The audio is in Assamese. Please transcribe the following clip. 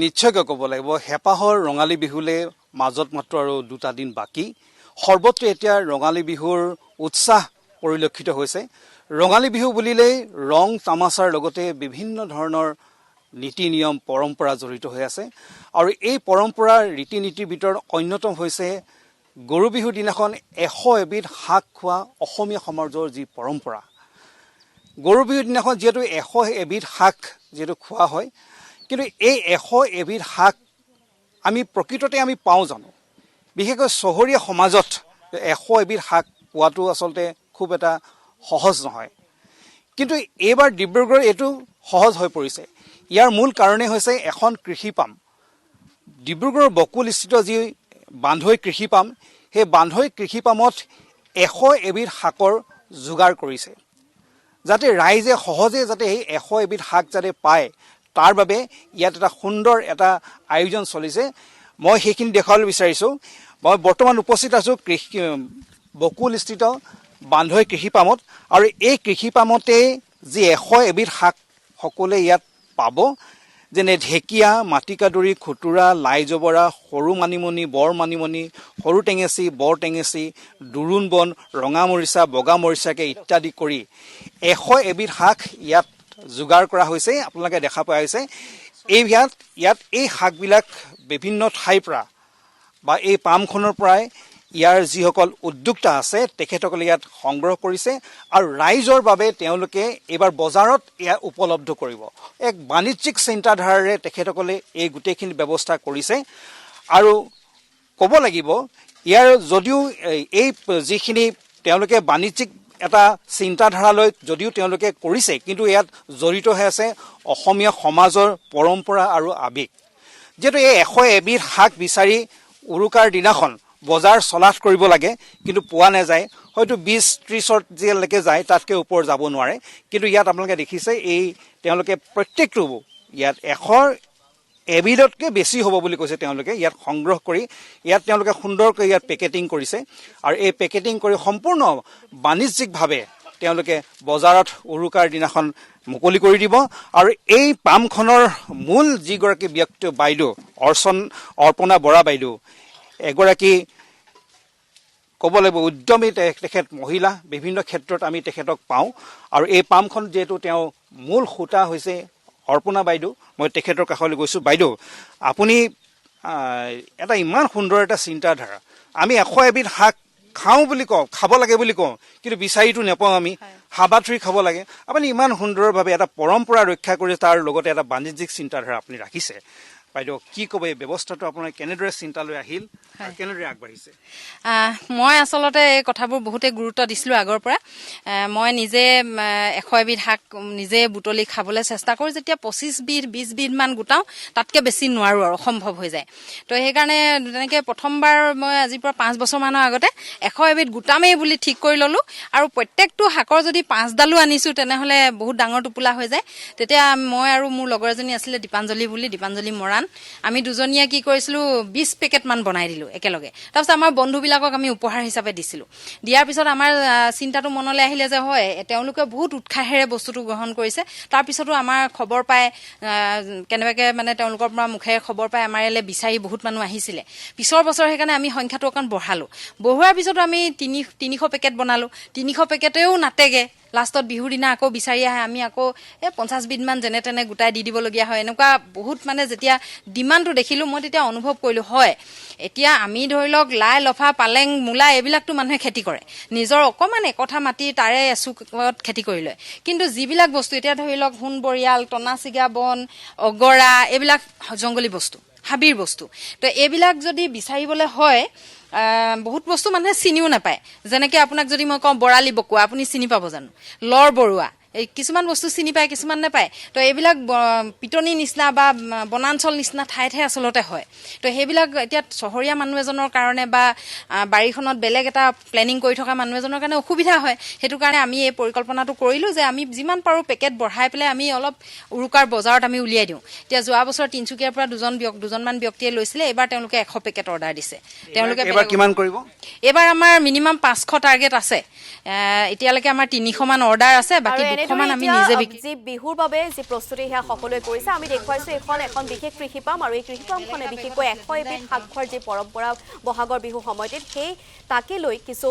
নিশ্চয়কৈ ক'ব লাগিব হেপাহৰ ৰঙালী বিহুলে মাজত মাত্ৰ আৰু 2টা দিন বাকী সৰ্বত্ৰ এতিয়া ৰঙালী বিহুৰ উৎসাহ পৰিলক্ষিত হৈছে ৰঙালী বিহু বুলিলেই ৰং তামাছাৰ লগতে বিভিন্ন ধৰণৰ নীতি নিয়ম পৰম্পৰা জড়িত হৈ আছে আৰু এই পৰম্পৰা ৰীতি নীতিৰ ভিতৰত অন্যতম হৈছে গৰু বিহুৰ দিনাখন 100 এবিধ শাক খোৱা অসমীয়া সমাজৰ যি পৰম্পৰা গৰু বিহুৰ দিনাখন যেটো 100 এবিধ শাক যেটো খোৱা হয় কিন্তু এই 100 এবিধ শাক আমি প্ৰকৃততে আমি পাওঁ জানো বিশেষকৈ চহৰীয়া সমাজত 100 এবিধ শাক পোৱাটো আসলতে খুব এটা সহজ নহয় কিন্তু এইবাৰ ডিব্ৰুগড় এটো সহজ হৈ পৰিছে ইয়াৰ মূল কাৰণে হৈছে এখন কৃষি পাম ডিব্ৰুগড়ৰ বকুলস্থিত যি বান্ধৈ কৃষি পাম সেই বান্ধৈ কৃষি পামত 100 এবিধ শাকৰ যোগাৰ কৰিছে যাতে ৰাইজে সহজে যাতে এই 100 এবিধ শাক যাতে পায় তাৰ বাবে ইয়াত এটা সুন্দৰ এটা আয়োজন চলিছে মই সেইখিনি দেখাবলৈ বিচাৰিছো মই বৰ্তমান উপস্থিত আছো বকুলস্থিত বান্ধৈ কৃষি পামত আৰু এই কৃষি পামতে যি 100 এবিধ শাক সকলে ইয়াত পাব যেনে ঢেকিয়া মাটিকাদুৰি খুতুৰা লাইজবৰা সৰু মানিমনি বৰ মানিমনি সৰু টেঙেচি বৰ টেঙেচি দুৰুণ বন ৰঙা মৰিচা বগা মৰিচাকে ইত্যাদি কৰি 100 এবিধ শাক ইয়াত যোগাৰ কৰা হৈছে আপোনালোকে দেখা পাই আছে ইয়াত এই শাকবিলাক বিভিন্ন ঠাইৰ পৰা বা এই পামখনৰ পৰাই ইয়াৰ যিসকল উদ্যোক্তা আছে তেখেতসকলে ইয়াত সংগ্ৰহ কৰিছে আৰু ৰাইজৰ বাবে তেওঁলোকে এবাৰ বজাৰত ইয়া উপলব্ধ কৰিব এক বাণিজ্যিক চিন্তাধাৰাৰে তেখেতসকলে এই গুটেখিনি ব্যৱস্থা কৰিছে আৰু ক'ব লাগিব ইয়াৰ যদিও এই যিখিনি তেওঁলোকে বাণিজ্যিক এটা চিন্তাধাৰালৈ যদিও তেওঁলোকে কৰিছে কিন্তু ইয়াত জড়িত হৈ আছে অসমীয়া সমাজৰ পৰম্পৰা আৰু আবেগ যেটো এই 100 এবিধ শাক বিচাৰি উৰুকাৰ দিনাখন বজাৰ চলাথ কৰিব লাগে কিন্তু পোৱা নাযায় হয়তো 20-30ত যেলৈকে যায় তাতকৈ ওপৰ যাব নোৱাৰে কিন্তু ইয়াত আপোনালোকে দেখিছে এই তেওঁলোকে প্ৰত্যেকটো ইয়াত 100 এবিধতকৈ বেছি হ'ব বুলি কৈছে তেওঁলোকে ইয়াত সংগ্ৰহ কৰি ইয়াত তেওঁলোকে সুন্দৰকৈ ইয়াত পেকেটিং কৰিছে আৰু এই পেকেটিং কৰি সম্পূৰ্ণ বাণিজ্যিকভাৱে তেওঁলোকে বজাৰত উৰুকাৰ দিনাখন মুকলি কৰি দিব আৰু এই পামখনৰ মূল যিগৰাকী ব্যক্তি বাইদেউ অৰ্পণা বৰা বাইদেউ এগৰাকী ক'ব লাগিব উদ্যমী তেখেত মহিলা বিভিন্ন ক্ষেত্ৰত আমি তেখেতক পাওঁ আৰু এই পামখন যেটো তেওঁ মূল খুঁটা হৈছে অৰ্পণা বাইদেউ মই তেখেতৰ কাষলৈ গৈছো বাইদেউ আপুনি এটা ইমান সুন্দৰ এটা চিন্তাধাৰা আমি 100 এবিধ শাক খাওঁ বুলি কওঁ খাব লাগে বুলি কওঁ কিন্তু বিচাৰিটো নেপাওঁ আমি হাবাথুৰি খাব লাগে আপুনি ইমান সুন্দৰভাৱে এটা পৰম্পৰা ৰক্ষা কৰি তাৰ লগতে এটা বাণিজ্যিক চিন্তাধাৰা আপুনি ৰাখিছে বাইদেউ কি ক'ব এই ব্যৱস্থাটো আপোনাৰ কেনেদৰে চিন্তালৈ আহিল কেনেদৰে আগবাঢ়িছে মই আসলতে এই কথাবোৰ বহুতে গুৰুত্ব দিছিলো আগৰ পৰা মই নিজে 100 এবিধ শাক নিজে বুটলি খাবলৈ চেষ্টা কৰো যেতিয়া 25 বিধ 20 বিধ মান গোটাও তাতকৈ বেছি নোৱাৰো আৰু সম্ভৱ হৈ যায় তো সেইকাৰণে তেনেকৈ প্ৰথমবাৰ মই আজিৰ পৰা 5 বছৰ মানৰ আগতে 100 এবিধ গোটামেই বুলি ঠিক কৰি ললো আৰু প্ৰত্যেকটো শাকৰ যদি 5 ডালো আনিছো তেনেহলে বহুত ডাঙৰ টোপোলা হৈ যায় তেতিয়া মই আৰু মোৰ লগৰ এজনী আছিল দীপাঞ্জলি মৰাণ আমি দুজনীয়ে কি কৰিছিলো 20 পেকেট মান বনাই দিলো একেলগে তাৰপিছত আমাৰ বন্ধুবিলাকক আমি উপহাৰ হিচাপে দিছিলো দিয়াৰ পিছত আমাৰ চিন্তাটো মনলৈ আহিলে যে হয় তেওঁলোকে বহুত উৎসাহেৰে বস্তুটো গ্ৰহণ কৰিছে তাৰপিছতো আমাৰ খবৰ পায় কেনেবাকে মানে তেওঁলোকৰ পৰা মুখে খবৰ পায় আমাৰ ইয়ালৈ বিচাৰি বহুত মানুহ আহিছিলে পিছৰ বছৰ সেইকাৰণে আমি সংখ্যাটো অকণ বঢ়োৱাৰ পিছতো আমি 300 পেকেট বনালো 300 পেকেটেও নাটেগে লাষ্টত বিহুৰ দিনা আকৌ বিচাৰি আহে আমি আকৌ 50 বিধ মান যেনে তেনে গোটাই দি দিবলগীয়া হয় এনেকুৱা বহুত মানে যেতিয়া ডিমাণ্ডটো দেখিলো মই তেতিয়া অনুভৱ কৰিলো হয় এতিয়া আমি ধৰি লওক লাই লফা পালেং মূলা এইবিলাকতো মানুহে খেতি কৰে নিজৰ অকমান একঠা মাটি তাৰে এচুকত খেতি কৰি লয় কিন্তু যিবিলাক বস্তু এতিয়া ধৰি লওক হুন বৰিয়াল টনাচিগা বন অগৰা এইবিলাক জংগলী বস্তু হাবিৰ বস্তু তো এইবিলাক যদি বিচাৰিবলৈ হয় বহুত বস্তু মানুহে চিনিও নাপায় যেনেকৈ আপোনাক যদি মই কওঁ বৰালি বকুৱা আপুনি চিনি পাব জানো লৰ বৰুৱা এই কিছুমান বস্তু চিনি পায় কিছুমান নাপায় তো এইবিলাক পিটনি নিচিনা বা বনাঞ্চল নিচিনা ঠাইতহে আচলতে হয় তো সেইবিলাক এতিয়া চহৰীয়া মানুহ এজনৰ কাৰণে বা বাৰীখনত বেলেগ এটা প্লেনিং কৰি থকা মানুহ এজনৰ কাৰণে অসুবিধা হয় সেইটো কাৰণে আমি এই পৰিকল্পনাটো কৰিলো যে আমি যিমান পাৰো পেকেট বঢ়াই পেলাই আমি অলপ উৰুকাৰ বজাৰত আমি উলিয়াই দিওঁ এতিয়া যোৱা বছৰ তিনচুকীয়াৰ পৰা দুজনমান ব্যক্তিয়ে লৈছিলে এবাৰ তেওঁলোকে 100 পেকেট অৰ্ডাৰ দিছে তেওঁলোকে এবাৰ কিমান কৰিব এবাৰ আমাৰ মিনিমাম 500 টাৰ্গেট আছে এতিয়ালৈকে আমাৰ 300 মান অৰ্ডাৰ আছে বাকি অকণমান আমি নিজে যি বিহুৰ বাবে যি প্ৰস্তুতি সেয়া সকলোৱে কৰিছে আমি দেখুৱাইছো এখন বিশেষ কৃষি ফাৰ্ম আৰু এই কৃষি ফাৰ্মখনে বিশেষকৈ 100 এবিধ শাক খোৱাৰ যি পৰম্পৰা বহাগৰ বিহু সময়ত সেই তাকে লৈ কিছু